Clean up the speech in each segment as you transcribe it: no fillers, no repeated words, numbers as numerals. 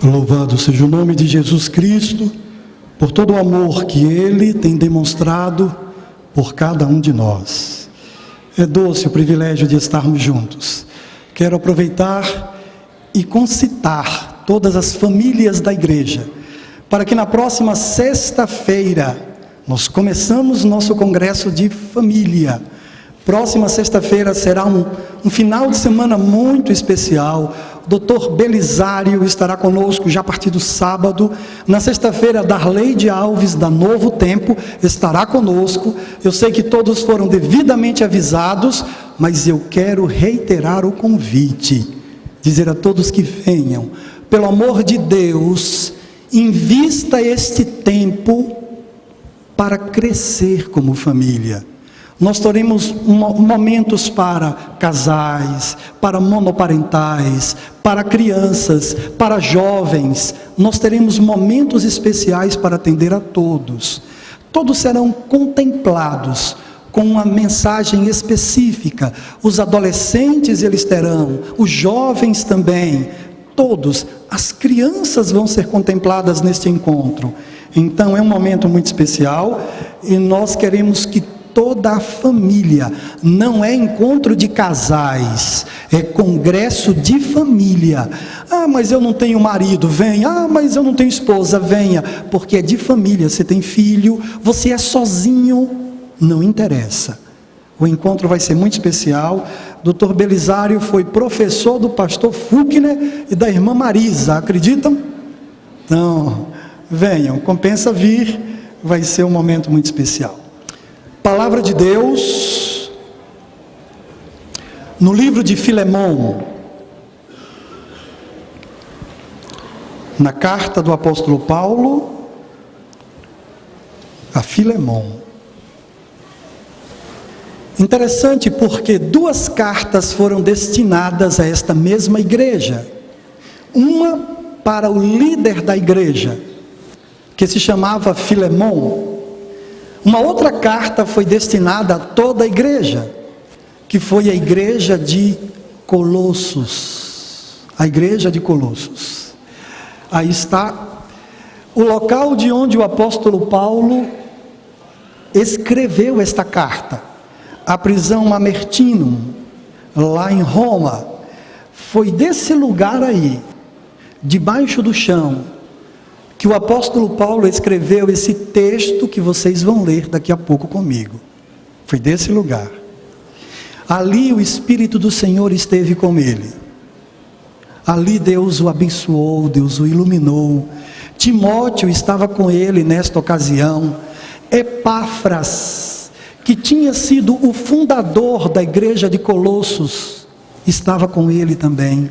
Louvado seja o nome de Jesus Cristo, por todo o amor que Ele tem demonstrado por cada um de nós. É doce o privilégio de estarmos juntos. Quero aproveitar e concitar todas as famílias da igreja, para que na próxima sexta-feira, nós começamos nosso congresso de família. Próxima sexta-feira será um final de semana muito especial. O Dr. Belisário estará conosco já a partir do sábado. Na sexta-feira, Darleide Alves, da Novo Tempo, estará conosco. Eu sei que todos foram devidamente avisados, mas eu quero reiterar o convite, dizer a todos que venham, pelo amor de Deus, invista este tempo para crescer como família. Nós teremos momentos para casais, para monoparentais, para crianças, para jovens. Nós teremos momentos especiais para atender a todos. Todos serão contemplados com uma mensagem específica. Os adolescentes eles terão, os jovens também, todos. As crianças vão ser contempladas neste encontro. Então é um momento muito especial e nós queremos que toda a família, não é encontro de casais, é congresso de família. Ah, mas eu não tenho marido, venha. Ah, mas eu não tenho esposa, venha. Porque é de família, você tem filho, você é sozinho, não interessa. O encontro vai ser muito especial. Dr. Belisário foi professor do pastor Fugner e da irmã Marisa, acreditam? Então, venham, compensa vir, vai ser um momento muito especial. Palavra de Deus, no livro de Filemão, na carta do apóstolo Paulo a Filemão. Interessante porque duas cartas foram destinadas a esta mesma igreja. Uma para o líder da igreja, que se chamava Filemão. Uma outra carta foi destinada a toda a igreja, que foi a igreja de Colossos. A igreja de Colossos. Aí está o local de onde o apóstolo Paulo escreveu esta carta. A prisão Mamertinum, lá em Roma. Foi desse lugar aí, debaixo do chão, que o apóstolo Paulo escreveu esse texto que vocês vão ler daqui a pouco comigo. Foi desse lugar. Ali o Espírito do Senhor esteve com ele. Ali Deus o abençoou, Deus o iluminou. Timóteo estava com ele nesta ocasião. Epáfras, que tinha sido o fundador da igreja de Colossos, estava com ele também.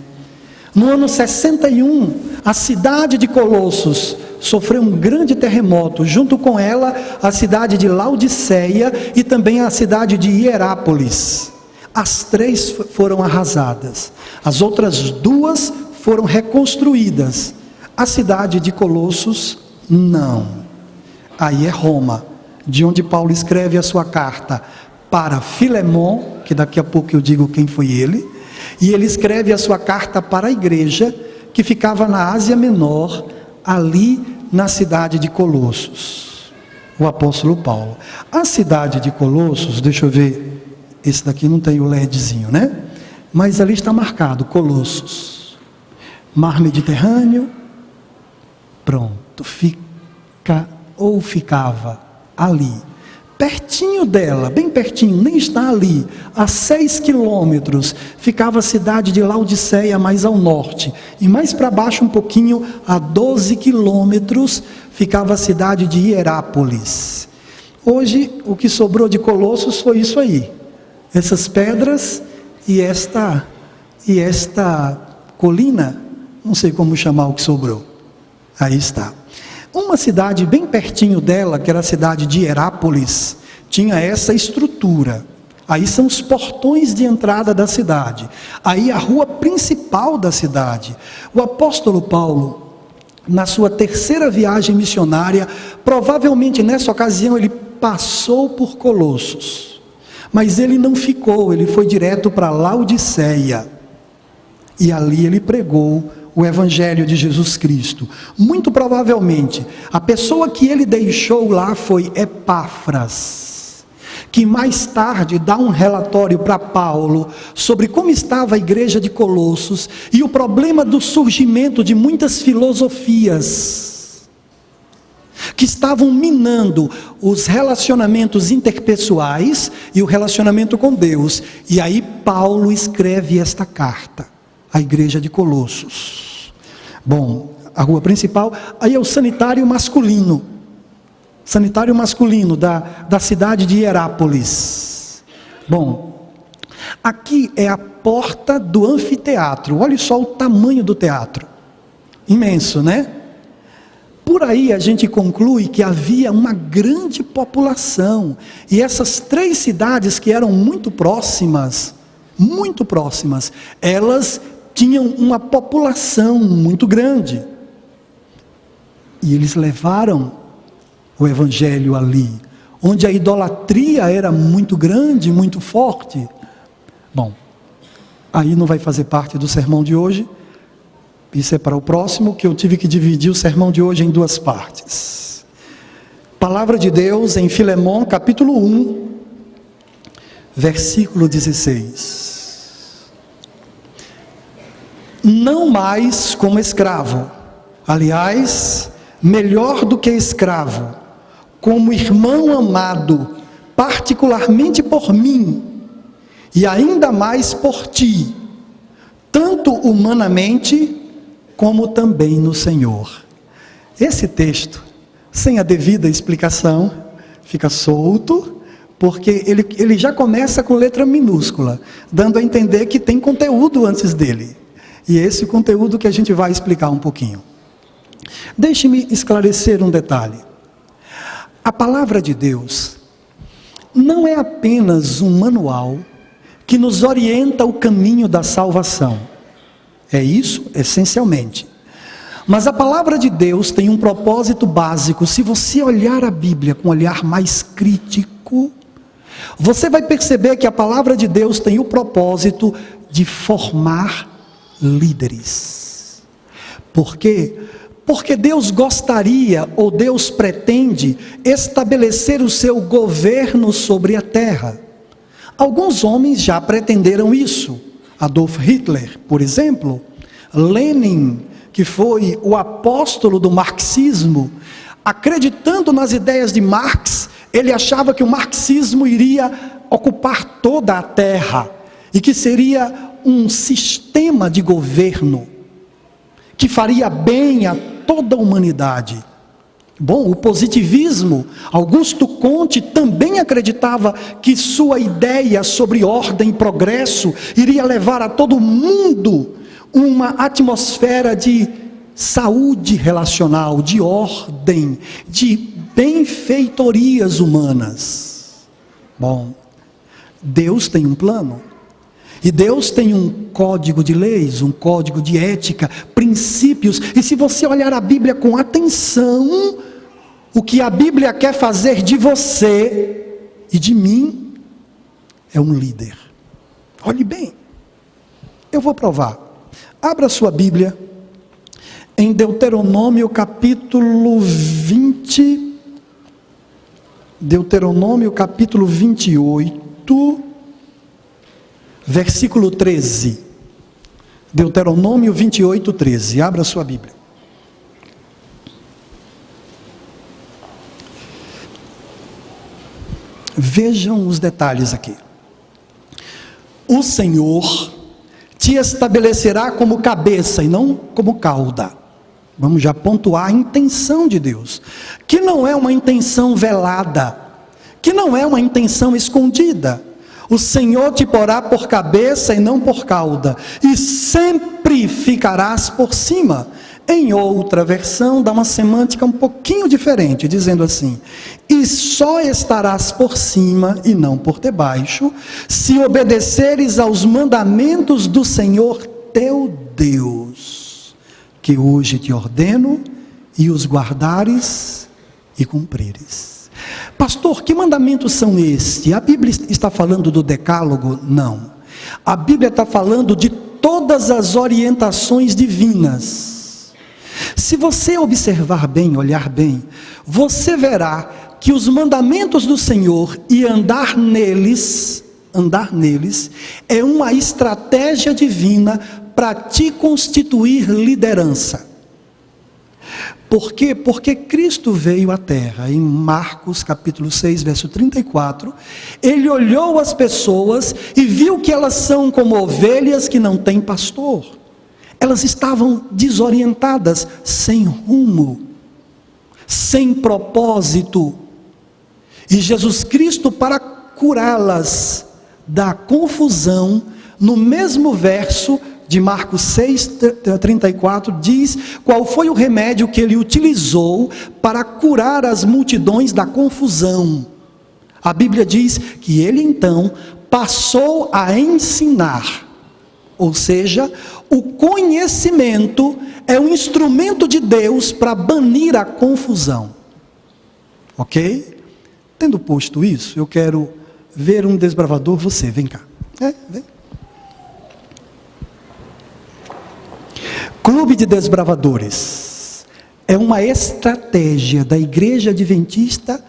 No ano 61, a cidade de Colossos sofreu um grande terremoto, junto com ela a cidade de Laodiceia e também a cidade de Hierápolis. As três foram arrasadas, as outras duas foram reconstruídas. A cidade de Colossos, não. Aí é Roma, de onde Paulo escreve a sua carta para Filemão, que daqui a pouco eu digo quem foi ele. E ele escreve a sua carta para a igreja que ficava na Ásia Menor, ali na cidade de Colossos. O apóstolo Paulo. A cidade de Colossos, deixa eu ver, esse daqui não tem o LEDzinho, né? Mas ali está marcado, Colossos. Mar Mediterrâneo, pronto, ficava ali. Pertinho dela, bem pertinho, nem está ali, a 6 quilômetros, ficava a cidade de Laodiceia, mais ao norte. E mais para baixo um pouquinho, a 12 quilômetros, ficava a cidade de Hierápolis. Hoje, o que sobrou de Colossos foi isso aí. Essas pedras e esta colina, não sei como chamar o que sobrou. Aí está. Uma cidade bem pertinho dela, que era a cidade de Hierápolis, tinha essa estrutura. Aí são os portões de entrada da cidade. Aí a rua principal da cidade. O apóstolo Paulo, na sua terceira viagem missionária, provavelmente nessa ocasião ele passou por Colossos. Mas ele não ficou, ele foi direto para Laodiceia. E ali ele pregou o Evangelho de Jesus Cristo. Muito provavelmente, a pessoa que ele deixou lá foi Epáfras, que mais tarde dá um relatório para Paulo sobre como estava a igreja de Colossos e o problema do surgimento de muitas filosofias que estavam minando os relacionamentos interpessoais e o relacionamento com Deus. E aí Paulo escreve esta carta à igreja de Colossos. Bom, a rua principal, aí é o sanitário masculino da cidade de Hierápolis. Bom, aqui é a porta do anfiteatro. Olha só o tamanho do teatro, imenso, né? Por aí a gente conclui que havia uma grande população, e essas 3 cidades que eram muito próximas, elas tinham uma população muito grande, e eles levaram o Evangelho ali, onde a idolatria era muito grande, muito forte. Bom, aí não vai fazer parte do sermão de hoje. Isso é para o próximo, que eu tive que dividir o sermão de hoje em 2 partes. Palavra de Deus em Filemão, capítulo 1, versículo 16. Não mais como escravo, aliás, melhor do que escravo, como irmão amado, particularmente por mim, e ainda mais por ti, tanto humanamente como também no Senhor. Esse texto, sem a devida explicação, fica solto, porque ele já começa com letra minúscula, dando a entender que tem conteúdo antes dele. E é esse conteúdo que a gente vai explicar um pouquinho. Deixe-me esclarecer um detalhe. A palavra de Deus não é apenas um manual que nos orienta o caminho da salvação. É isso, essencialmente. Mas a palavra de Deus tem um propósito básico. Se você olhar a Bíblia com um olhar mais crítico, você vai perceber que a palavra de Deus tem o propósito de formar líderes. Por quê? Porque Deus gostaria, ou Deus pretende, estabelecer o seu governo sobre a terra. Alguns homens já pretenderam isso. Adolf Hitler, por exemplo, Lenin, que foi o apóstolo do marxismo, acreditando nas ideias de Marx, ele achava que o marxismo iria ocupar toda a terra e que seria um sistema de governo que faria bem a toda a humanidade. Bom, o positivismo, Augusto Comte também acreditava que sua ideia sobre ordem e progresso iria levar a todo mundo uma atmosfera de saúde relacional, de ordem, de benfeitorias humanas. Bom, Deus tem um plano. E Deus tem um código de leis, um código de ética, princípios. E se você olhar a Bíblia com atenção, o que a Bíblia quer fazer de você e de mim é um líder. Olhe bem, eu vou provar. Abra sua Bíblia em Deuteronômio capítulo 20, Deuteronômio capítulo 28, versículo 13. Deuteronômio 28, 13. Abra sua Bíblia. Vejam os detalhes aqui. O Senhor te estabelecerá como cabeça e não como cauda. Vamos já pontuar a intenção de Deus, que não é uma intenção velada, que não é uma intenção escondida. O Senhor te porá por cabeça e não por cauda, e sempre ficarás por cima. Em outra versão, dá uma semântica um pouquinho diferente, dizendo assim: e só estarás por cima e não por debaixo, se obedeceres aos mandamentos do Senhor teu Deus, que hoje te ordeno, e os guardares e cumprires. Pastor, que mandamentos são estes? A Bíblia está falando do decálogo? Não. A Bíblia está falando de todas as orientações divinas. Se você observar bem, olhar bem, você verá que os mandamentos do Senhor e andar neles é uma estratégia divina para te constituir liderança. Por quê? Porque Cristo veio à terra, em Marcos capítulo 6, verso 34, ele olhou as pessoas e viu que elas são como ovelhas que não têm pastor. Elas estavam desorientadas, sem rumo, sem propósito. E Jesus Cristo, para curá-las da confusão, no mesmo verso de Marcos 6,34, diz qual foi o remédio que ele utilizou para curar as multidões da confusão. A Bíblia diz que ele então passou a ensinar, ou seja, o conhecimento é um instrumento de Deus para banir a confusão. Ok? Tendo posto isso, eu quero ver um desbravador. Você, vem cá. Vem. Clube de Desbravadores é uma estratégia da Igreja Adventista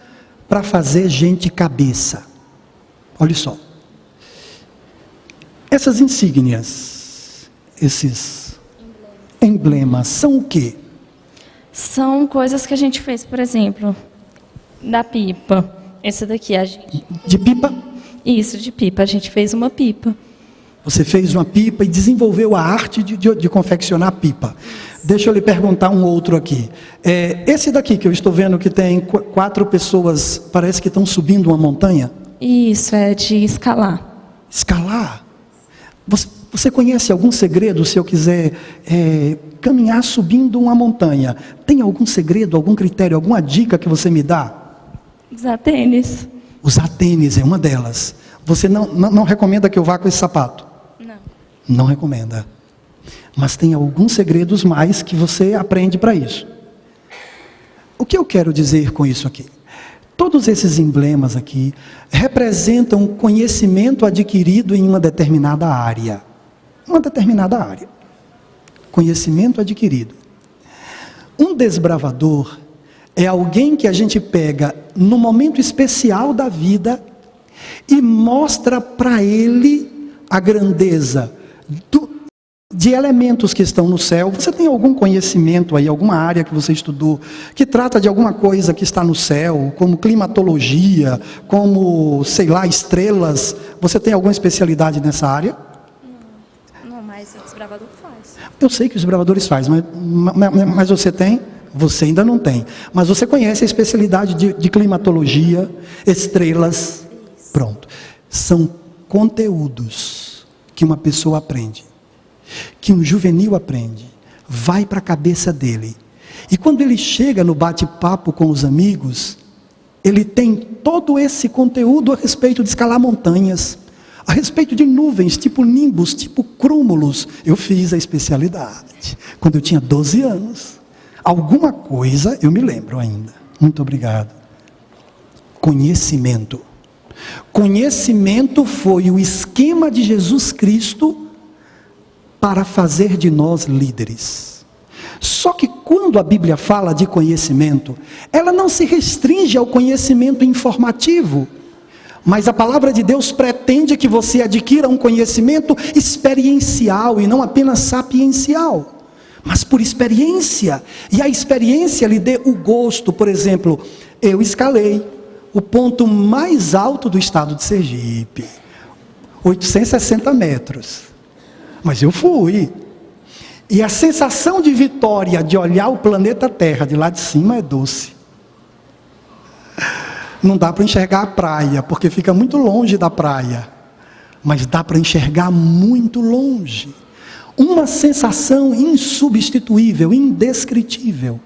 para fazer gente cabeça. Olha só. Essas insígnias, esses emblemas, são o quê? São coisas que a gente fez, por exemplo, da pipa. Essa daqui a gente... De pipa? Isso, de pipa. A gente fez uma pipa. Você fez uma pipa e desenvolveu a arte de confeccionar pipa. Deixa eu lhe perguntar um outro aqui. Esse daqui que eu estou vendo que tem 4 pessoas, parece que estão subindo uma montanha? Isso, é de escalar. Escalar? Você conhece algum segredo se eu quiser caminhar subindo uma montanha? Tem algum segredo, algum critério, alguma dica que você me dá? Usar tênis. Usar tênis é uma delas. Você não recomenda que eu vá com esse sapato? Não recomenda. Mas tem alguns segredos mais que você aprende para isso. O que eu quero dizer com isso aqui? Todos esses emblemas aqui representam conhecimento adquirido em uma determinada área. Uma determinada área. Conhecimento adquirido. Um desbravador é alguém que a gente pega no momento especial da vida e mostra para ele a grandeza de elementos que estão no céu. Você tem algum conhecimento aí, alguma área que você estudou, que trata de alguma coisa que está no céu, como climatologia, como, sei lá, estrelas? Você tem alguma especialidade nessa área? Não, mas o desbravador faz. Eu sei que os desbravadores fazem, mas você tem? Você ainda não tem. Mas você conhece a especialidade de climatologia, estrelas. Pronto. São conteúdos que uma pessoa aprende, que um juvenil aprende, vai para a cabeça dele. E quando ele chega no bate-papo com os amigos, ele tem todo esse conteúdo a respeito de escalar montanhas, a respeito de nuvens, tipo nimbus, tipo cúmulos. Eu fiz a especialidade quando eu tinha 12 anos. Alguma coisa eu me lembro ainda. Muito obrigado. Conhecimento. Conhecimento foi o esquema de Jesus Cristo para fazer de nós líderes. Só que quando a Bíblia fala de conhecimento, ela não se restringe ao conhecimento informativo, mas a palavra de Deus pretende que você adquira um conhecimento experiencial e não apenas sapiencial, mas por experiência. E a experiência lhe dê o gosto. Por exemplo, eu escalei o ponto mais alto do estado de Sergipe, 860 metros. Mas eu fui. E a sensação de vitória de olhar o planeta Terra de lá de cima é doce. Não dá para enxergar a praia, porque fica muito longe da praia. Mas dá para enxergar muito longe. Uma sensação insubstituível, indescritível,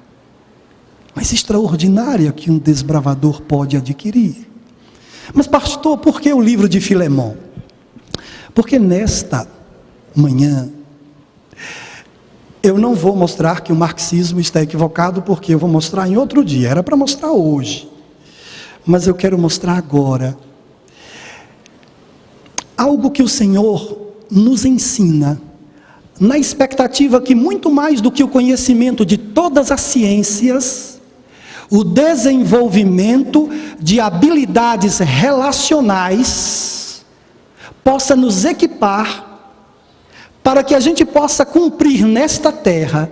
mas extraordinária que um desbravador pode adquirir. Mas pastor, por que o livro de Filemão? Porque nesta manhã eu não vou mostrar que o marxismo está equivocado, porque eu vou mostrar em outro dia. Era para mostrar hoje, mas eu quero mostrar agora algo que o Senhor nos ensina na expectativa que muito mais do que o conhecimento de todas as ciências, o desenvolvimento de habilidades relacionais possa nos equipar para que a gente possa cumprir nesta terra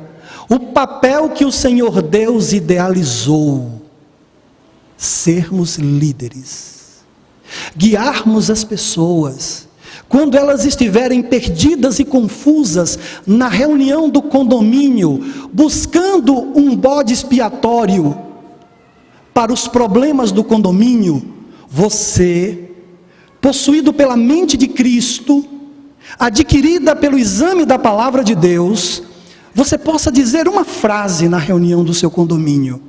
o papel que o Senhor Deus idealizou: sermos líderes, guiarmos as pessoas quando elas estiverem perdidas e confusas na reunião do condomínio, buscando um bode expiatório para os problemas do condomínio. Você, possuído pela mente de Cristo, adquirida pelo exame da palavra de Deus, você possa dizer uma frase na reunião do seu condomínio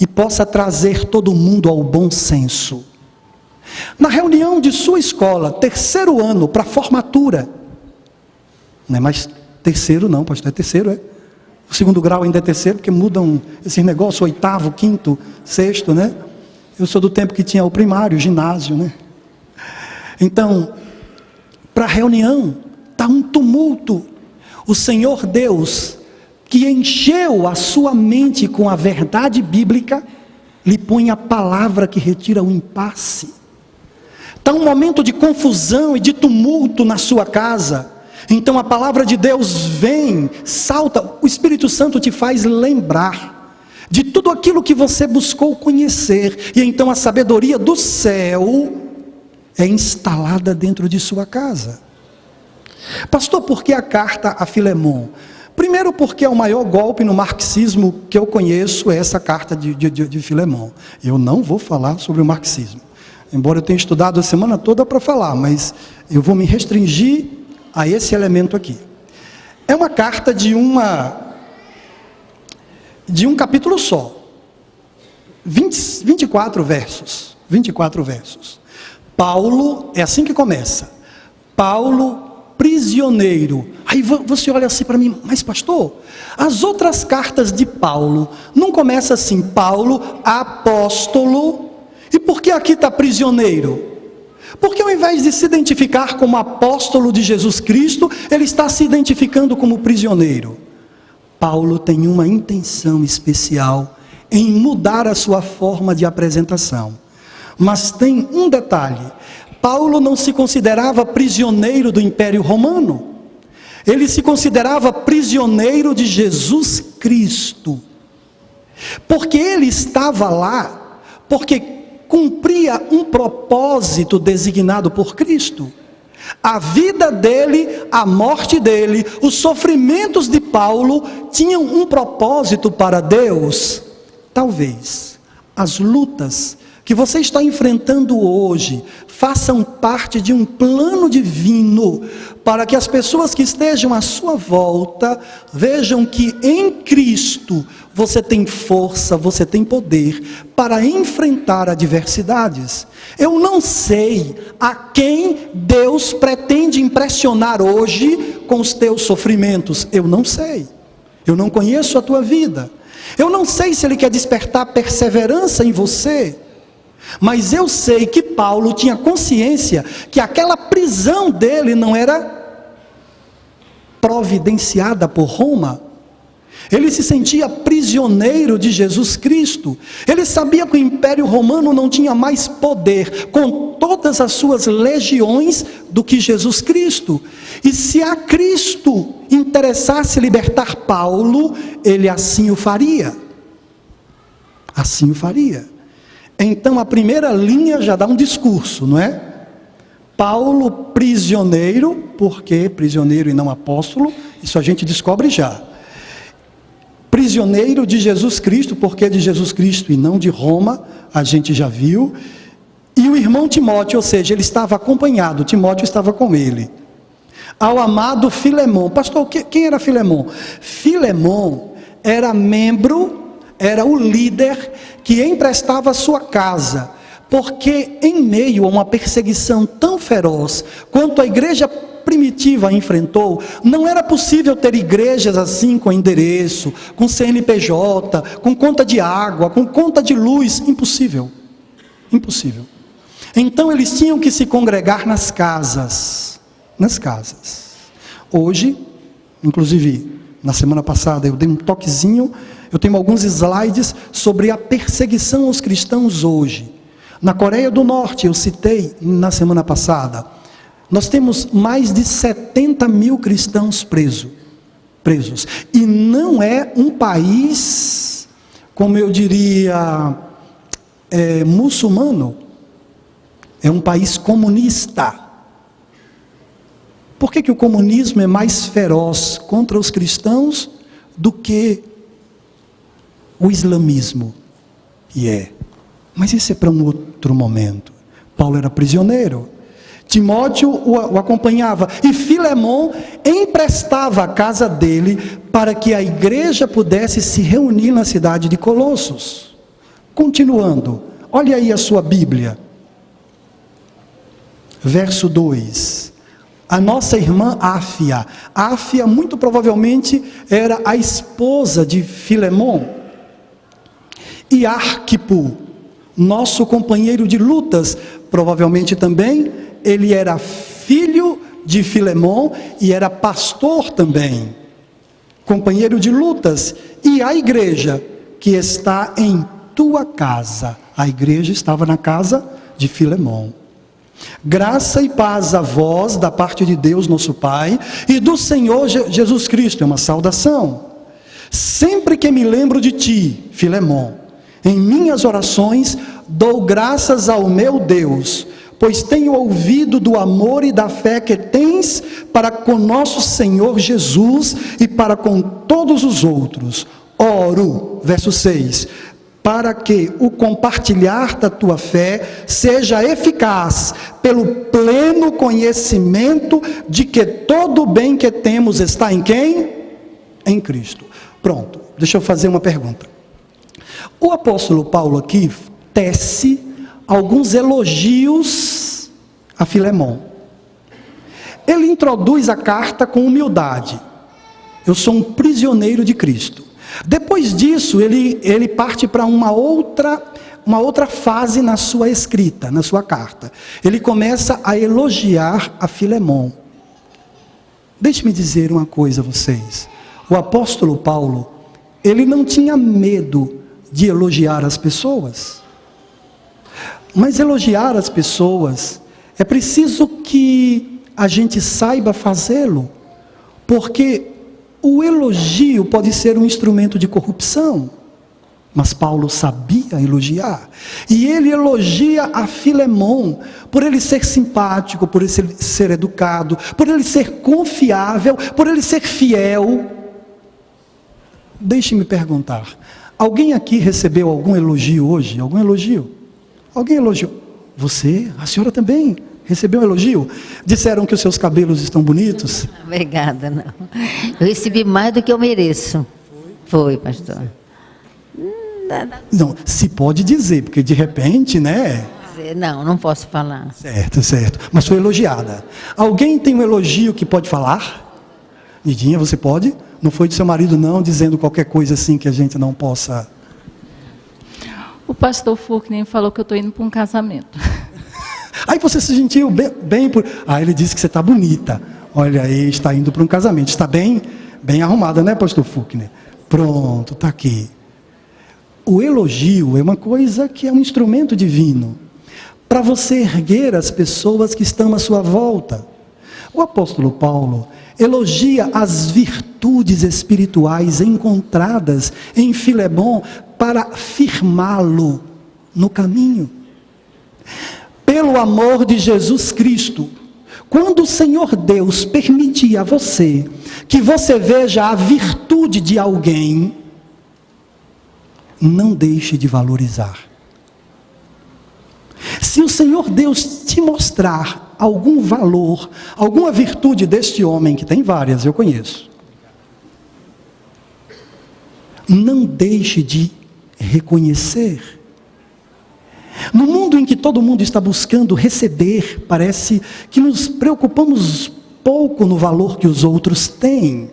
e possa trazer todo mundo ao bom senso. Na reunião de sua escola, 3º ano, para formatura, não é mais terceiro não, pastor, é terceiro, é? O 2º grau ainda é terceiro, porque mudam esses negócios, 8º, 5º, 6º, né? Eu sou do tempo que tinha o primário, o ginásio, né? Então, para a reunião, está um tumulto. O Senhor Deus, que encheu a sua mente com a verdade bíblica, lhe põe a palavra que retira o impasse. Está um momento de confusão e de tumulto na sua casa. Então a palavra de Deus vem, salta, o Espírito Santo te faz lembrar de tudo aquilo que você buscou conhecer. E então a sabedoria do céu é instalada dentro de sua casa. Pastor, por que a carta a Filemon? Primeiro porque é o maior golpe no marxismo que eu conheço, é essa carta de Filemon. Eu não vou falar sobre o marxismo, embora eu tenha estudado a semana toda para falar, mas eu vou me restringir a esse elemento aqui. É uma carta de um capítulo só, 24 versos. 24 versos. Paulo, é assim que começa. Paulo, prisioneiro. Aí você olha assim para mim, mas pastor, as outras cartas de Paulo não começam assim: Paulo, apóstolo. E por que aqui está prisioneiro? Porque ao invés de se identificar como apóstolo de Jesus Cristo, ele está se identificando como prisioneiro. Paulo tem uma intenção especial em mudar a sua forma de apresentação. Mas tem um detalhe: Paulo não se considerava prisioneiro do Império Romano. Ele se considerava prisioneiro de Jesus Cristo. Porque ele estava lá, porque cumpria um propósito designado por Cristo. A vida dele, a morte dele, os sofrimentos de Paulo tinham um propósito para Deus. Talvez as lutas que você está enfrentando hoje façam parte de um plano divino, para que as pessoas que estejam à sua volta vejam que em Cristo você tem força, você tem poder para enfrentar adversidades. Eu não sei a quem Deus pretende impressionar hoje com os teus sofrimentos. Eu não sei. Eu não conheço a tua vida. Eu não sei se Ele quer despertar perseverança em você. Mas eu sei que Paulo tinha consciência que aquela prisão dele não era providenciada por Roma. Ele se sentia prisioneiro de Jesus Cristo. Ele sabia que o Império Romano não tinha mais poder, com todas as suas legiões, do que Jesus Cristo. E se a Cristo interessasse libertar Paulo, ele assim o faria. Assim o faria. Então a primeira linha já dá um discurso, não é? Paulo prisioneiro, por que prisioneiro e não apóstolo? Isso a gente descobre já. Prisioneiro de Jesus Cristo, porque de Jesus Cristo e não de Roma, a gente já viu. E o irmão Timóteo, ou seja, ele estava acompanhado, Timóteo estava com ele. Ao amado Filemon. Pastor, quem era Filemon? Filemon era membro, era o líder que emprestava a sua casa, porque em meio a uma perseguição tão feroz quanto a igreja primitiva enfrentou, não era possível ter igrejas assim, com endereço, com CNPJ, com conta de água, com conta de luz. Impossível. Impossível. Então eles tinham que se congregar nas casas. Nas casas. Hoje inclusive na semana passada eu dei um toquezinho, eu tenho alguns slides sobre a perseguição aos cristãos hoje. Na Coreia do Norte, eu citei na semana passada, nós temos mais de 70 mil cristãos presos. E não é um país, como eu diria, muçulmano. É um país comunista. Por que o comunismo é mais feroz contra os cristãos do que o islamismo? Mas isso é para um outro momento. Paulo era prisioneiro. Timóteo o acompanhava. E Filemon emprestava a casa dele para que a igreja pudesse se reunir na cidade de Colossos. Continuando, olha aí a sua Bíblia. Verso 2. A nossa irmã Áfia. Áfia muito provavelmente era a esposa de Filemon. E Arquipo, nosso companheiro de lutas, provavelmente também, ele era filho de Filemon e era pastor também, companheiro de lutas. E a igreja que está em tua casa, a igreja estava na casa de Filemon. Graça e paz a vós, da parte de Deus nosso Pai, e do Senhor Jesus Cristo, é uma saudação. Sempre que me lembro de ti, Filemon, em minhas orações, dou graças ao meu Deus, pois tenho ouvido do amor e da fé que tens para com nosso Senhor Jesus e para com todos os outros. Oro, verso 6, para que o compartilhar da tua fé seja eficaz pelo pleno conhecimento de que todo o bem que temos está em quem? Em Cristo. Pronto, deixa eu fazer uma pergunta. O apóstolo Paulo aqui tece alguns elogios a Filemon. Ele introduz a carta com humildade. Eu sou um prisioneiro de Cristo. Depois disso, ele parte para uma outra fase na sua escrita, na sua carta. Ele começa a elogiar a Filemon. Deixe-me dizer uma coisa a vocês. O apóstolo Paulo, ele não tinha medo de elogiar as pessoas. Mas elogiar as pessoas, é preciso que a gente saiba fazê-lo, porque o elogio pode ser um instrumento de corrupção. Mas Paulo sabia elogiar. E ele elogia a Filemon por ele ser simpático, por ele ser educado, por ele ser confiável, por ele ser fiel. Deixe-me perguntar. Alguém aqui recebeu algum elogio hoje? Algum elogio? Alguém elogiou? Você? A senhora também recebeu um elogio? Disseram que os seus cabelos estão bonitos? Obrigada, não. Eu recebi mais do que eu mereço. Foi, pastor. Não, se pode dizer, porque de repente, né? Não posso falar. Certo. Mas foi elogiada. Alguém tem um elogio que pode falar? Nidinha, você pode? Não foi do seu marido não, dizendo qualquer coisa assim que a gente não possa... O pastor Furkner falou que eu estou indo para um casamento. Aí você se sentiu bem por... ele disse que você está bonita. Olha aí, está indo para um casamento. Está bem arrumada, né, pastor Furkner? Pronto, está aqui. O elogio é uma coisa que é um instrumento divino para você erguer as pessoas que estão à sua volta. O apóstolo Paulo elogia as virtudes espirituais encontradas em Filemon para firmá-lo no caminho. Pelo amor de Jesus Cristo, quando o Senhor Deus permitir a você que você veja a virtude de alguém, não deixe de valorizar. Se o Senhor Deus te mostrar algum valor, alguma virtude deste homem, que tem várias, eu conheço, não deixe de reconhecer. No mundo em que todo mundo está buscando receber, parece que nos preocupamos pouco no valor que os outros têm.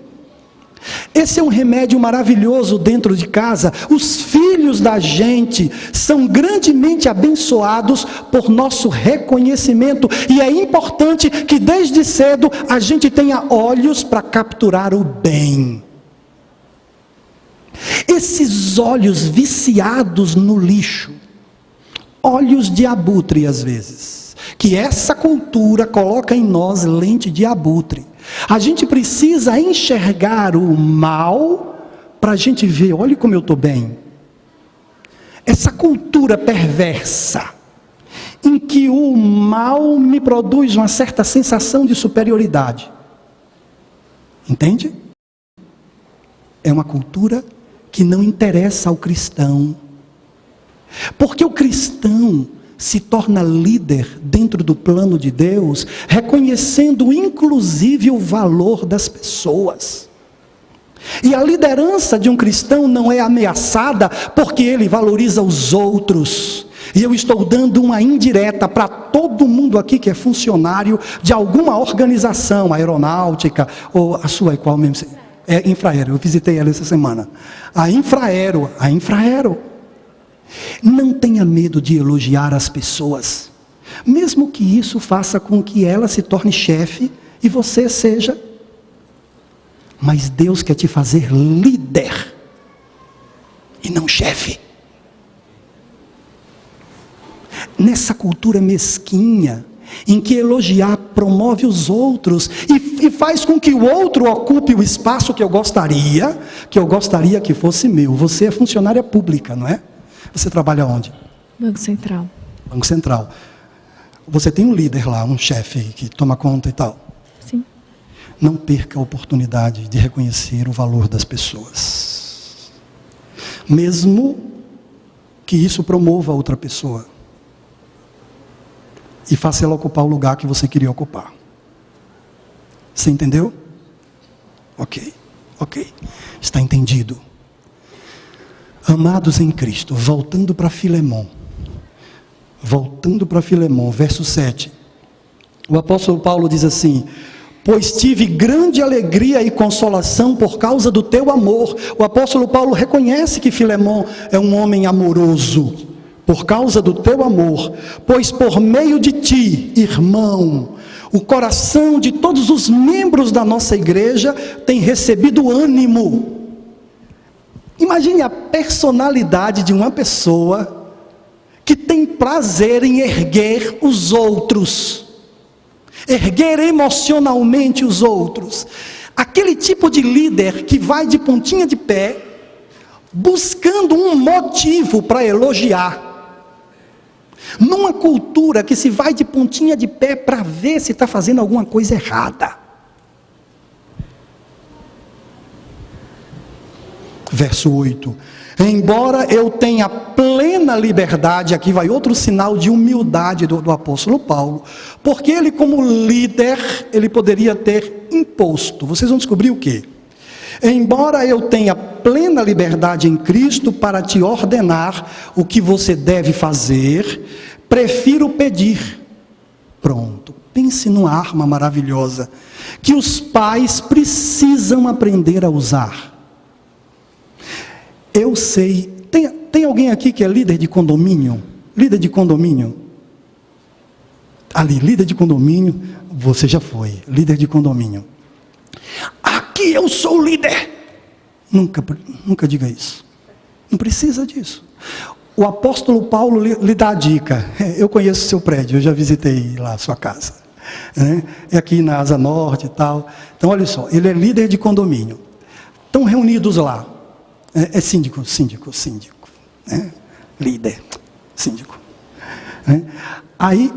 Esse é um remédio maravilhoso dentro de casa. Os filhos da gente são grandemente abençoados por nosso reconhecimento. E é importante que desde cedo a gente tenha olhos para capturar o bem. Esses olhos viciados no lixo, olhos de abutre às vezes, que essa cultura coloca em nós lente de abutre. A gente precisa enxergar o mal para a gente ver, olha como eu estou bem. Essa cultura perversa, em que o mal me produz uma certa sensação de superioridade. Entende? É uma cultura que não interessa ao cristão. Porque o cristão se torna líder dentro do plano de Deus, reconhecendo inclusive o valor das pessoas. E a liderança de um cristão não é ameaçada porque ele valoriza os outros. E eu estou dando uma indireta para todo mundo aqui que é funcionário de alguma organização, aeronáutica, ou a sua é qual mesmo? É Infraero, eu visitei ela essa semana. A Infraero. Não tenha medo de elogiar as pessoas, mesmo que isso faça com que ela se torne chefe e você seja. Mas Deus quer te fazer líder e não chefe. Nessa cultura mesquinha, em que elogiar promove os outros e faz com que o outro ocupe o espaço que eu gostaria que fosse meu. Você é funcionária pública, não é? Você trabalha onde? Banco Central. Banco Central. Você tem um líder lá, um chefe que toma conta e tal. Sim. Não perca a oportunidade de reconhecer o valor das pessoas. Mesmo que isso promova outra pessoa. E faça ela ocupar o lugar que você queria ocupar. Você entendeu? Ok. Está entendido. Amados em Cristo, voltando para Filemão, verso 7. O apóstolo Paulo diz assim: pois tive grande alegria e consolação por causa do teu amor. O apóstolo Paulo reconhece que Filemão é um homem amoroso, por causa do teu amor, pois por meio de ti, irmão, o coração de todos os membros da nossa igreja tem recebido ânimo. Imagine a personalidade de uma pessoa que tem prazer em erguer os outros, erguer emocionalmente os outros. Aquele tipo de líder que vai de pontinha de pé, buscando um motivo para elogiar. Numa cultura que se vai de pontinha de pé para ver se está fazendo alguma coisa errada. Verso 8. Embora eu tenha plena liberdade, aqui vai outro sinal de humildade do apóstolo Paulo, porque ele como líder, ele poderia ter imposto. Vocês vão descobrir o quê? Embora eu tenha plena liberdade em Cristo para te ordenar o que você deve fazer, prefiro pedir. Pronto, pense numa arma maravilhosa, que os pais precisam aprender a usar. Eu sei, tem alguém aqui que é líder de condomínio? Líder de condomínio? Ali, líder de condomínio, você já foi, líder de condomínio. Aqui eu sou líder. Nunca diga isso. Não precisa disso. O apóstolo Paulo lhe dá a dica. Eu conheço o seu prédio, eu já visitei lá a sua casa. É aqui na Asa Norte e tal. Então olha só, ele é líder de condomínio. Estão reunidos lá. É síndico. Líder, síndico. Aí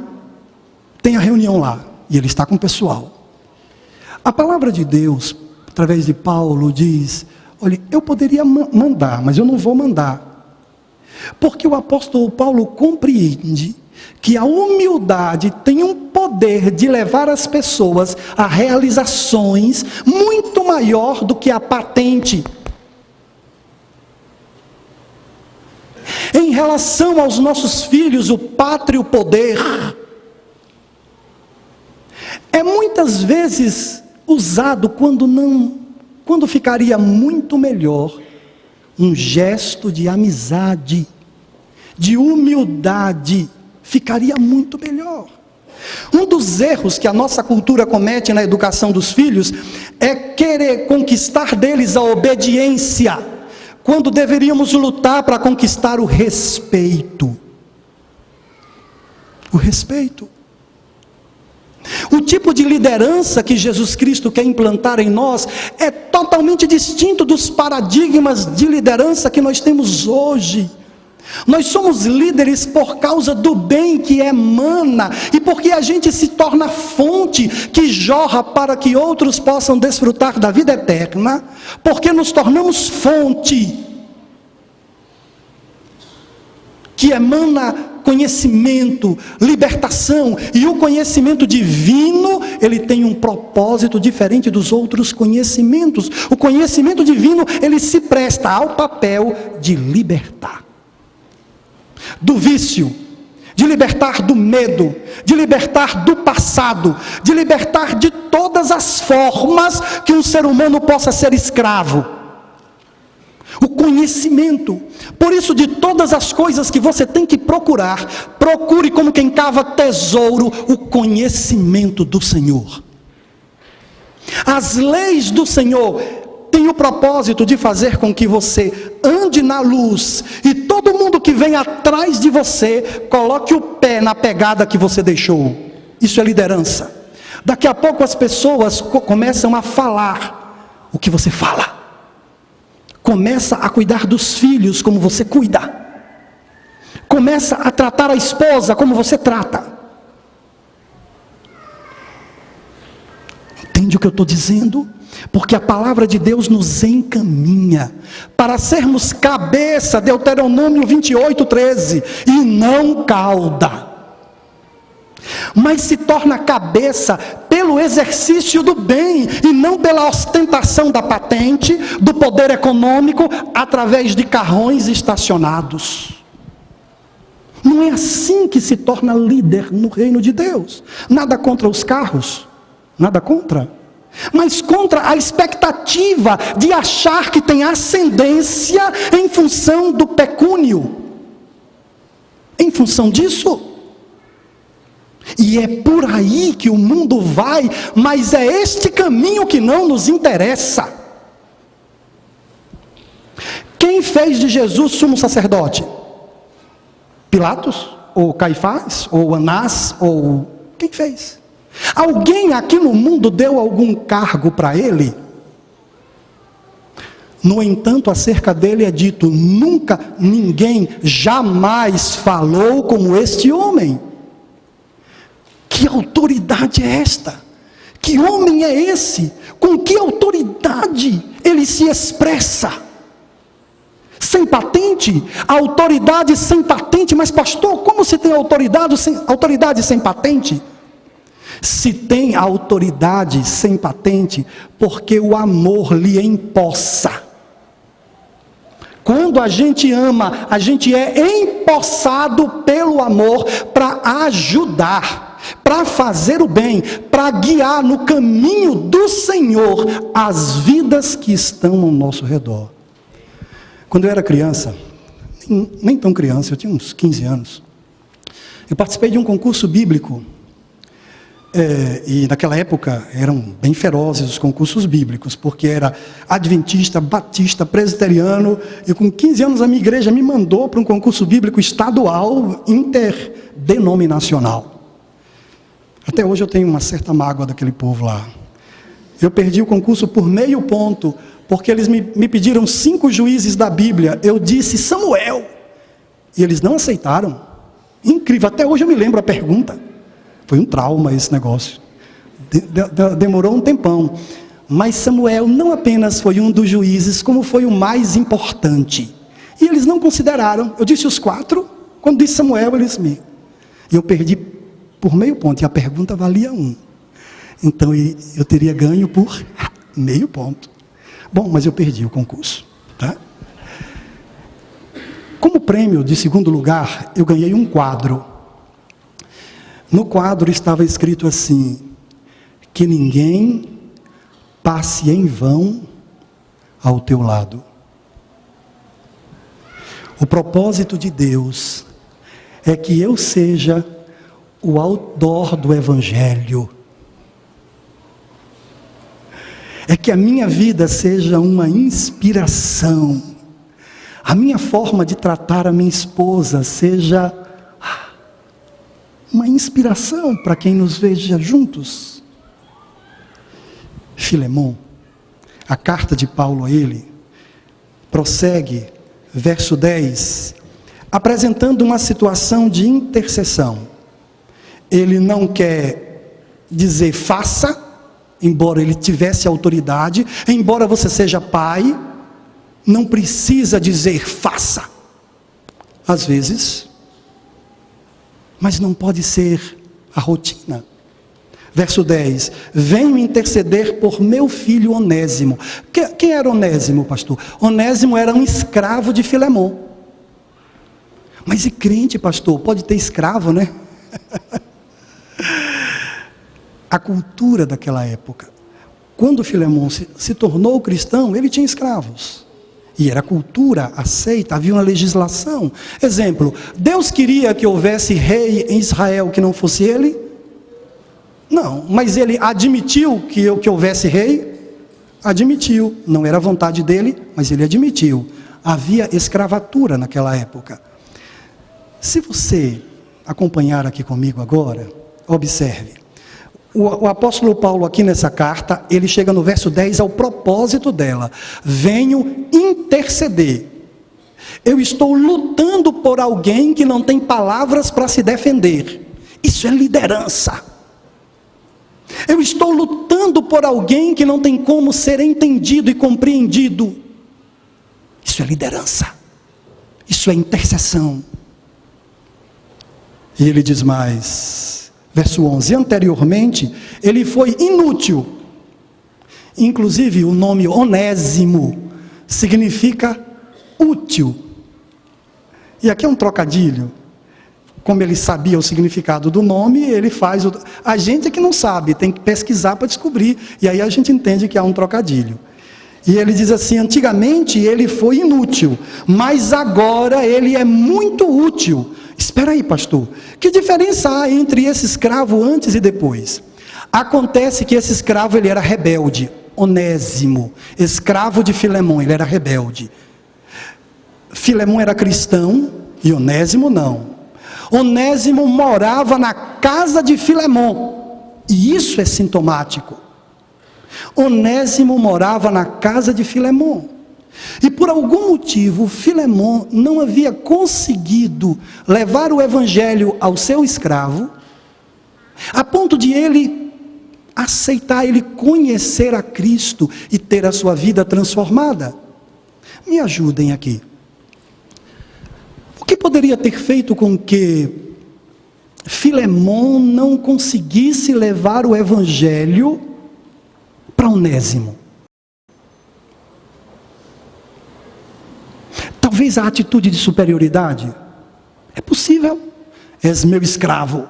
tem a reunião lá, e ele está com o pessoal. A palavra de Deus, através de Paulo, diz: olha, eu poderia mandar, mas eu não vou mandar. Porque o apóstolo Paulo compreende que a humildade tem um poder de levar as pessoas a realizações muito maior do que a patente. Em relação aos nossos filhos, o pátrio poder é muitas vezes usado quando quando ficaria muito melhor um gesto de amizade, de humildade, ficaria muito melhor. Um dos erros que a nossa cultura comete na educação dos filhos é querer conquistar deles a obediência, quando deveríamos lutar para conquistar o respeito. O respeito. O tipo de liderança que Jesus Cristo quer implantar em nós é totalmente distinto dos paradigmas de liderança que nós temos hoje. Nós somos líderes por causa do bem que emana e porque a gente se torna fonte que jorra para que outros possam desfrutar da vida eterna, porque nos tornamos fonte que emana conhecimento, libertação, e o conhecimento divino, ele tem um propósito diferente dos outros conhecimentos. O conhecimento divino, ele se presta ao papel de libertar do vício, de libertar do medo, de libertar do passado, de libertar de todas as formas que um ser humano possa ser escravo. O conhecimento. Por isso, de todas as coisas que você tem que procurar, procure como quem cava tesouro, o conhecimento do Senhor. As leis do Senhor têm o propósito de fazer com que você ande na luz, e todo mundo que vem atrás de você, coloque o pé na pegada que você deixou. Isso é liderança. Daqui a pouco as pessoas começam a falar o que você fala. Começa a cuidar dos filhos como você cuida. Começa a tratar a esposa como você trata. Entende o que eu estou dizendo? Porque a palavra de Deus nos encaminha para sermos cabeça, Deuteronômio 28:13, e não cauda. Mas se torna cabeça pelo exercício do bem, e não pela ostentação da patente, do poder econômico, através de carrões estacionados. Não é assim que se torna líder no reino de Deus. Nada contra os carros, nada contra, mas contra a expectativa de achar que tem ascendência em função do pecúnio, em função disso. E é por aí que o mundo vai, mas é este caminho que não nos interessa. Quem fez de Jesus sumo sacerdote? Pilatos? Ou Caifás? Ou Anás? Ou quem fez? Alguém aqui no mundo deu algum cargo para ele? No entanto, acerca dele é dito: nunca ninguém jamais falou como este homem. Que autoridade é esta? Que homem é esse? Com que autoridade ele se expressa? Sem patente? Autoridade sem patente. Mas pastor, como se tem autoridade sem patente? Se tem autoridade sem patente, porque o amor lhe empossa. Quando a gente ama, a gente é empossado pelo amor para ajudar, para fazer o bem, para guiar no caminho do Senhor as vidas que estão ao nosso redor. Quando eu era criança, nem tão criança, eu tinha uns 15 anos, eu participei de um concurso bíblico, e naquela época eram bem ferozes os concursos bíblicos, porque era adventista, batista, presbiteriano, e com 15 anos a minha igreja me mandou para um concurso bíblico estadual, interdenominacional. Até hoje eu tenho uma certa mágoa daquele povo lá. Eu perdi o concurso por meio ponto, porque eles me pediram 5 juízes da Bíblia. Eu disse Samuel, e eles não aceitaram. Incrível, até hoje eu me lembro a pergunta. Foi um trauma esse negócio. Demorou um tempão. Mas Samuel não apenas foi um dos juízes, como foi o mais importante. E eles não consideraram. Eu disse os 4, quando disse Samuel, eles me... E eu perdi por meio ponto, e a pergunta valia 1. Então eu teria ganho por meio ponto. Bom, mas eu perdi o concurso, tá? Como prêmio de segundo lugar, eu ganhei um quadro. No quadro estava escrito assim: que ninguém passe em vão ao teu lado. O propósito de Deus é que eu seja o autor do Evangelho. É que a minha vida seja uma inspiração. A minha forma de tratar a minha esposa seja uma inspiração para quem nos veja juntos. Filemon, a carta de Paulo a ele, prossegue, verso 10, apresentando uma situação de intercessão. Ele não quer dizer faça, embora ele tivesse autoridade, embora você seja pai, não precisa dizer faça. Às vezes, mas não pode ser a rotina. Verso 10, venho interceder por meu filho Onésimo. Quem era Onésimo, pastor? Onésimo era um escravo de Filemon. Mas e crente, pastor? Pode ter escravo, né? A cultura daquela época. Quando Filemon se tornou cristão, ele tinha escravos. E era cultura aceita, havia uma legislação. Exemplo, Deus queria que houvesse rei em Israel que não fosse ele? Não, mas ele admitiu que houvesse rei? Admitiu, não era vontade dele, mas ele admitiu. Havia escravatura naquela época. Se você acompanhar aqui comigo agora, observe. O apóstolo Paulo aqui nessa carta, ele chega no verso 10 ao propósito dela. Venho interceder. Eu estou lutando por alguém que não tem palavras para se defender. Isso é liderança. Eu estou lutando por alguém que não tem como ser entendido e compreendido. Isso é liderança. Isso é intercessão. E ele diz mais, verso 11, anteriormente, ele foi inútil. Inclusive, o nome Onésimo significa útil. E aqui é um trocadilho. Como ele sabia o significado do nome, ele faz... A gente é que não sabe, tem que pesquisar para descobrir. E aí a gente entende que há um trocadilho. E ele diz assim, antigamente ele foi inútil, mas agora ele é muito útil. Espera aí, pastor. Que diferença há entre esse escravo antes e depois? Acontece que esse escravo ele era rebelde. Onésimo, escravo de Filemon, ele era rebelde. Filemon era cristão e Onésimo não. Onésimo morava na casa de Filemon, e isso é sintomático. Onésimo morava na casa de Filemon, e por algum motivo Filemon não havia conseguido levar o evangelho ao seu escravo, a ponto de ele aceitar, ele conhecer a Cristo e ter a sua vida transformada. Me ajudem aqui. O que poderia ter feito com que Filemon não conseguisse levar o evangelho para Onésimo? Talvez a atitude de superioridade. É possível. És meu escravo.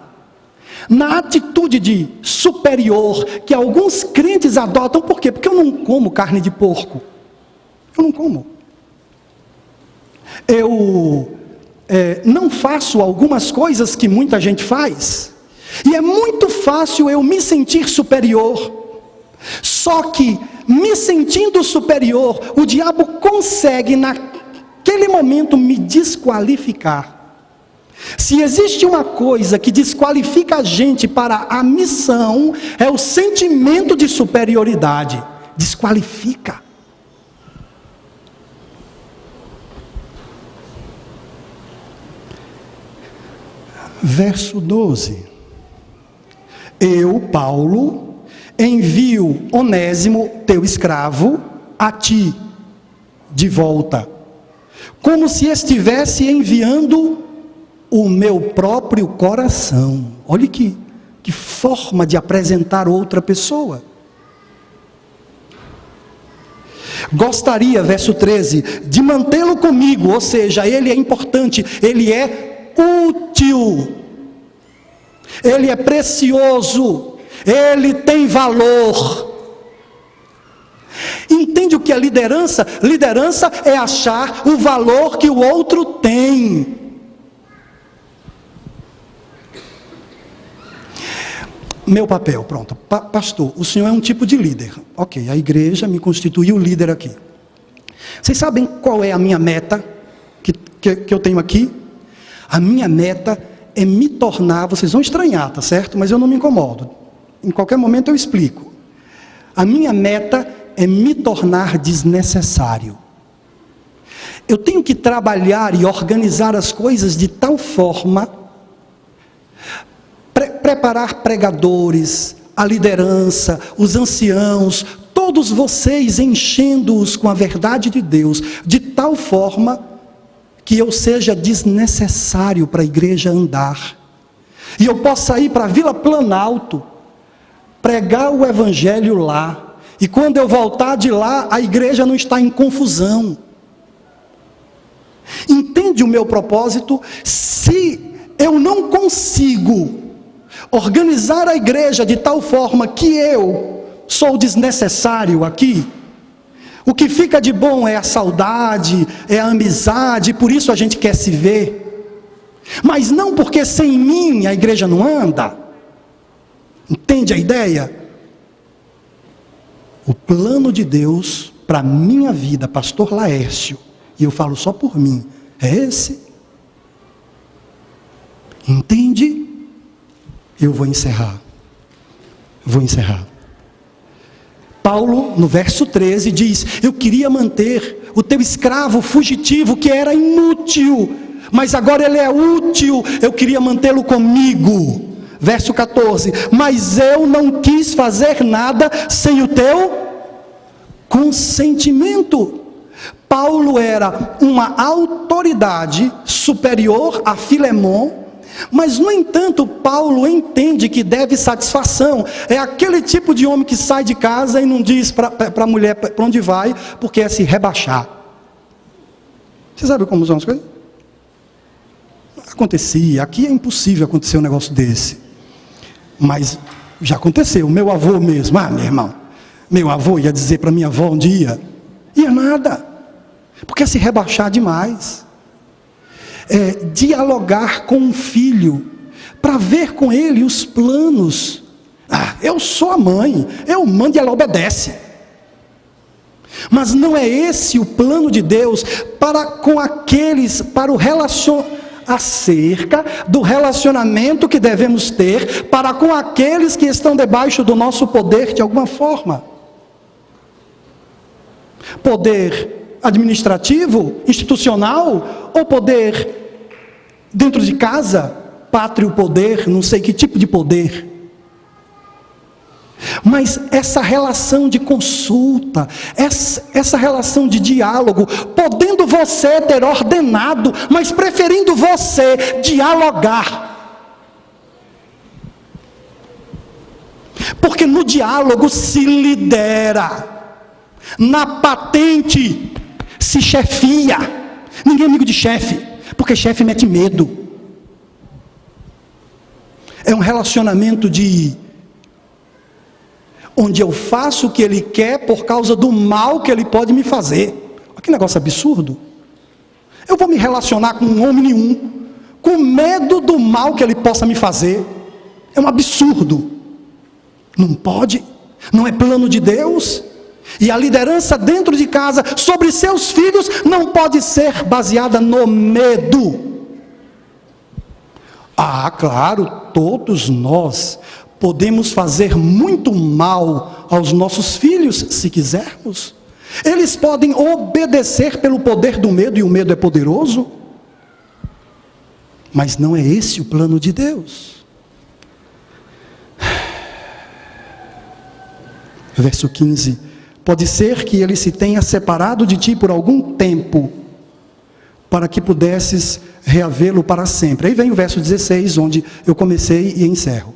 Na atitude de superior que alguns crentes adotam, por quê? Porque eu não como carne de porco. Eu não como. Eu não faço algumas coisas que muita gente faz, e é muito fácil eu me sentir superior. Só que, me sentindo superior, o diabo consegue naquele momento me desqualificar. Se existe uma coisa que desqualifica a gente para a missão, é o sentimento de superioridade. Desqualifica. Verso 12. Eu, Paulo, envio Onésimo, teu escravo, a ti, de volta, como se estivesse enviando o meu próprio coração. Olha que forma de apresentar outra pessoa. Gostaria, verso 13, de mantê-lo comigo, ou seja, ele é importante, ele é útil, ele é precioso, ele tem valor. Entende o que é liderança? Liderança é achar o valor que o outro tem. Meu papel, pronto. Pastor, o senhor é um tipo de líder. Ok, a igreja me constituiu líder aqui. Vocês sabem qual é a minha meta que eu tenho aqui? A minha meta é me tornar, vocês vão estranhar, tá certo? Mas eu não me incomodo. Em qualquer momento eu explico. A minha meta é me tornar desnecessário. Eu tenho que trabalhar e organizar as coisas de tal forma, preparar pregadores, a liderança, os anciãos, todos vocês enchendo-os com a verdade de Deus, de tal forma que eu seja desnecessário para a igreja andar. E eu possa ir para a Vila Planalto, pregar o evangelho lá, e quando eu voltar de lá, a igreja não está em confusão. Entende o meu propósito? Se eu não consigo organizar a igreja de tal forma que eu sou desnecessário aqui, o que fica de bom é a saudade, é a amizade, por isso a gente quer se ver, mas não porque sem mim a igreja não anda. Entende a ideia? O plano de Deus para a minha vida, pastor Laércio, e eu falo só por mim, é esse. Entende? Eu vou encerrar. Paulo, no verso 13, diz: eu queria manter o teu escravo fugitivo, que era inútil, mas agora ele é útil, eu queria mantê-lo comigo. Verso 14, mas eu não quis fazer nada sem o teu consentimento. Paulo era uma autoridade superior a Filemon, mas no entanto Paulo entende que deve satisfação. É aquele tipo de homem que sai de casa e não diz para a mulher para onde vai, porque é se rebaixar. Você sabe como são as coisas? Acontecia, aqui é impossível acontecer um negócio desse, mas já aconteceu. Meu avô mesmo, meu irmão, meu avô ia dizer para minha avó um dia, ia nada, porque é se rebaixar demais. Dialogar com um filho, para ver com ele os planos. Eu sou a mãe, eu mando e ela obedece. Mas não é esse o plano de Deus para o relacionamento, acerca do relacionamento que devemos ter para com aqueles que estão debaixo do nosso poder de alguma forma. Poder administrativo, institucional, ou poder dentro de casa, pátrio poder, não sei que tipo de poder. Mas essa relação de consulta, essa relação de diálogo, podendo você ter ordenado, mas preferindo você dialogar. Porque no diálogo se lidera, na patente se chefia. Ninguém é amigo de chefe, porque chefe mete medo. É um relacionamento onde eu faço o que ele quer por causa do mal que ele pode me fazer. Olha que negócio absurdo. Eu vou me relacionar com um homem nenhum, com medo do mal que ele possa me fazer. É um absurdo. Não pode, não é plano de Deus. E a liderança dentro de casa sobre seus filhos não pode ser baseada no medo. Claro, todos nós podemos fazer muito mal aos nossos filhos, se quisermos. Eles podem obedecer pelo poder do medo, e o medo é poderoso. Mas não é esse o plano de Deus. Verso 15. Pode ser que ele se tenha separado de ti por algum tempo, para que pudesses reavê-lo para sempre. Aí vem o verso 16, onde eu comecei e encerro.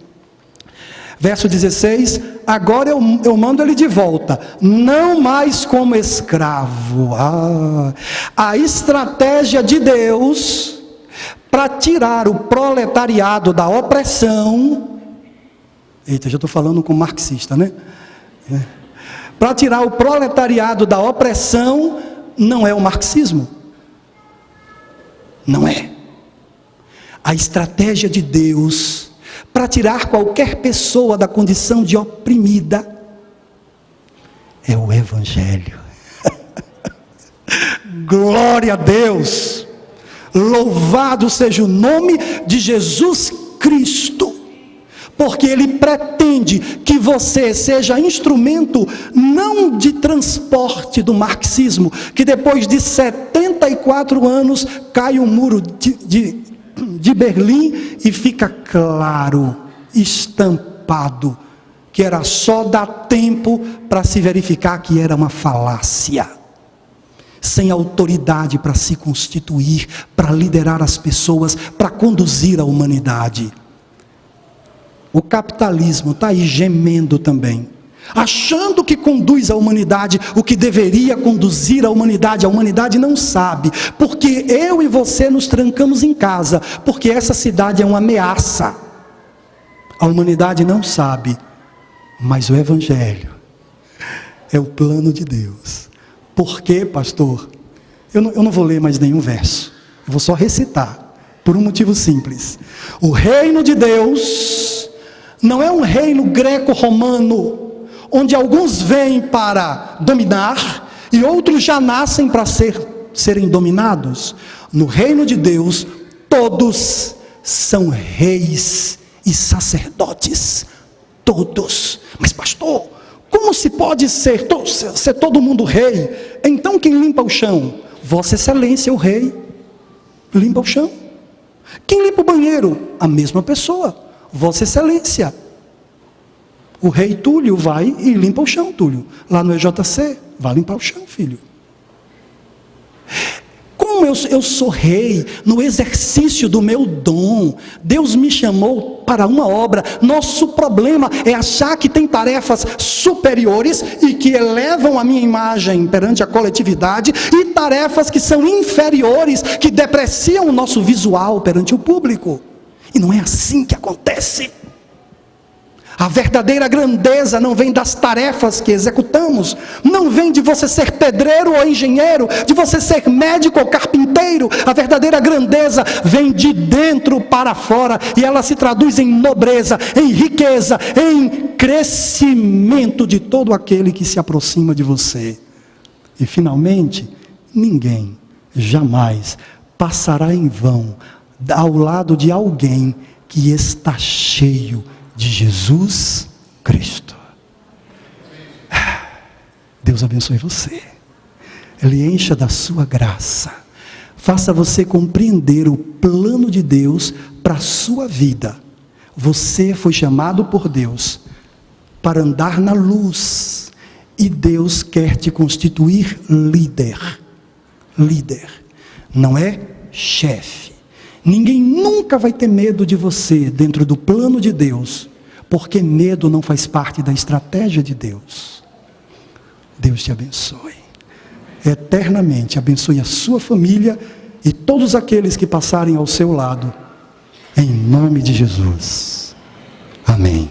Verso 16, agora eu mando ele de volta, não mais como escravo. A estratégia de Deus para tirar o proletariado da opressão. Eita, já estou falando com marxista, né? para tirar o proletariado da opressão, não é o marxismo. Não é. A estratégia de Deus para tirar qualquer pessoa da condição de oprimida é o Evangelho. Glória a Deus! Louvado seja o nome de Jesus Cristo, porque Ele pretende que você seja instrumento não de transporte do marxismo, que depois de 74 anos cai o muro de Berlim e fica claro, estampado, que era só dar tempo para se verificar que era uma falácia. Sem autoridade para se constituir, para liderar as pessoas, para conduzir a humanidade. O capitalismo está aí gemendo também, achando que conduz a humanidade o que deveria conduzir a humanidade não sabe, porque eu e você nos trancamos em casa, porque essa cidade é uma ameaça. A humanidade não sabe, mas o Evangelho é o plano de Deus. Por quê, pastor? Eu não vou ler mais nenhum verso, eu vou só recitar, por um motivo simples. O reino de Deus não é um reino greco-romano, onde alguns vêm para dominar e outros já nascem para serem dominados. No reino de Deus, todos são reis e sacerdotes. Todos. Mas pastor, como se pode ser todo mundo rei? Então quem limpa o chão? Vossa Excelência, o rei, limpa o chão. Quem limpa o banheiro? A mesma pessoa, Vossa Excelência. O rei Túlio vai e limpa o chão, Túlio. Lá no EJC, vai limpar o chão, filho. Como eu sou rei, no exercício do meu dom, Deus me chamou para uma obra. Nosso problema é achar que tem tarefas superiores e que elevam a minha imagem perante a coletividade, e tarefas que são inferiores, que depreciam o nosso visual perante o público. E não é assim que acontece. A verdadeira grandeza não vem das tarefas que executamos, não vem de você ser pedreiro ou engenheiro, de você ser médico ou carpinteiro. A verdadeira grandeza vem de dentro para fora, e ela se traduz em nobreza, em riqueza, em crescimento de todo aquele que se aproxima de você. E finalmente, ninguém jamais passará em vão ao lado de alguém que está cheio de Jesus Cristo. Deus abençoe você. Ele encha da sua graça. Faça você compreender o plano de Deus para a sua vida. Você foi chamado por Deus para andar na luz. E Deus quer te constituir líder. Líder. Não é chefe. Ninguém nunca vai ter medo de você dentro do plano de Deus, porque medo não faz parte da estratégia de Deus. Deus te abençoe. Eternamente abençoe a sua família e todos aqueles que passarem ao seu lado, em nome de Jesus. Amém.